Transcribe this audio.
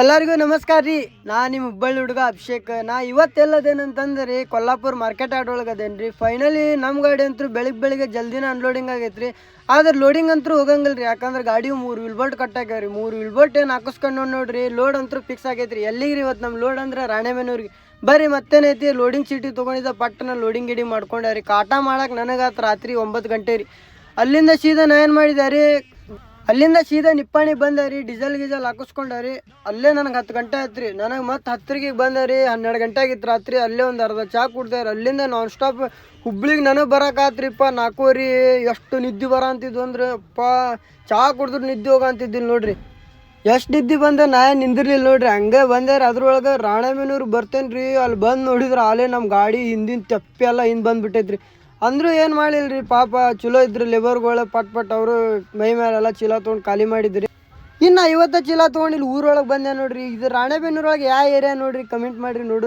ಎಲ್ಲರಿಗೂ ನಮಸ್ಕಾರ ರೀ. ನಿಮ್ಮ ಹುಬ್ಬಳ್ಳಿ ಹುಡುಗ ಅಭಿಷೇಕ್. ಇವತ್ತೆಲ್ಲದೇನಂತಂದ್ರೆ ಕೊಲ್ಲಾಪುರ ಮಾರ್ಕೆಟ್ ಯಾರ್ಡ್ ಒಳಗೆ ಅದೇನ್ರಿ. ಫೈನಲಿ ನಮ್ಮ ಗಾಡಿ ಅಂತೂ ಬೆಳಿಗ್ಗೆ ಜಲ್ದಿನ ಅನ್ಲೋಡಿಂಗ್ ಆಗೈತ್ರಿ. ಆದ್ರೆ ಲೋಡಿಂಗ್ ಅಂತೂ ಹೋಗಂಗಿಲ್ಲ ರೀ, ಯಾಕಂದ್ರೆ ಗಾಡಿ 3 ವೀಲ್ ಬೋಲ್ಟ್ ಕಟ್ಟಾಕ್ಯಾವ್ರಿ. 3 ವೀಲ್ ಬೋಲ್ಟ್ ಏನು ಹಾಕಿಸ್ಕೊಂಡು ನೋಡ್ರಿ, ಲೋಡ್ ಅಂತೂ ಫಿಕ್ಸ್ ಆಗೈತ್ರಿ. ಎಲ್ಲಿಗ್ರಿ ಇವತ್ತು ನಮ್ಮ ಲೋಡ್ ಅಂದ್ರೆ ರಾಣೆಬೆನ್ನೂರಿಗೆ ಬರ್ರಿ. ಮತ್ತೇನೈತಿ, ಲೋಡಿಂಗ್ ಚೀಟಿ ತೊಗೊಂಡಿದ್ದ ಪಟ್ಟನ ಲೋಡಿಂಗ್ ಗಿಡಿ ಮಾಡ್ಕೊಂಡಾರಿ. ಕಾಟ ಮಾಡಕ್ಕೆ ನನಗಾತು ರಾತ್ರಿ 9 ಗಂಟೆ ರೀ. ಅಲ್ಲಿಂದ ಸೀದಾ ನಾ ಏನು ಮಾಡಿದೆ, ಅಲ್ಲಿಂದ ಸೀದಾ ನಿಪ್ಪಾಣಿ ಬಂದಾರಿ. ಡೀಸೆಲ್ ಹಾಕಿಸ್ಕೊಂಡಾರಿ. ಅಲ್ಲೇ ನನಗೆ 10 ಗಂಟೆ ಆಯ್ತು ರೀ. ನನಗೆ ಮತ್ತೆ 10ಗೆ ಬಂದಾರಿ. 12 ಗಂಟೆ ಆಗಿತ್ತು ರಾತ್ರಿ. ಅಲ್ಲೇ ಒಂದು ಅರ್ಧ ಚಾ ಕುಡ್ದಾರೆ. ಅಲ್ಲಿಂದ ನಾನ್ ಸ್ಟಾಪ್ ಹುಬ್ಳಿಗೆ ನನಗೆ ಬರೋಕಾತ್ರಿಪ್ಪ 4 ಎಷ್ಟು ನಿದ್ದೆ ಬರೋ ಅಂತಿದ್ವು ಅಂದ್ರೆ ಚಾ ಕುಡಿದ್ರು ನಿದ್ದೆ ಹೋಗಂತಿದ್ದಿಲ್ಲ ನೋಡ್ರಿ. ಎಷ್ಟು ನಿದ್ದೆ ಬಂದ ನಾ ನಿಂದಿರ್ಲಿಲ್ಲ ನೋಡ್ರಿ. ಹಂಗೆ ಬಂದಾರ. ಅದ್ರೊಳಗೆ ರಾಣೆಬೆನ್ನೂರು ಬರ್ತೇನೆ ರೀ. ಅಲ್ಲಿ ಬಂದು ನೋಡಿದ್ರೆ ಅಲ್ಲೇ ನಮ್ಮ ಗಾಡಿ ಹಿಂದಿನ ತೆಪ್ಪೆ ಎಲ್ಲ ಹಿಂದೆ ಬಂದುಬಿಟ್ಟೈತ್ರಿ. ಅಂದರೂ ಏನು ಮಾಡಿಲ್ರಿ, ಪಾಪ ಚಲೋ ಇದ್ರು ಲೇಬರ್ಗಳು. ಪಟ್ ಅವರು ಮೈ ಮೇಲೆಲ್ಲ ಚೀಲ ತೊಗೊಂಡು ಖಾಲಿ ಮಾಡಿದ್ರಿ. ಇನ್ನು 50 ಚೀಲ ತೊಗೊಂಡು ಇಲ್ಲಿ ಊರೊಳಗೆ ಬಂದೆ ನೋಡ್ರಿ. ಇದು ರಾಣೆಬೆನ್ನೂರೊಳಗೆ ಯಾವ ಏರಿಯಾ ನೋಡ್ರಿ, ಕಮೆಂಟ್ ಮಾಡಿರಿ ನೋಡು.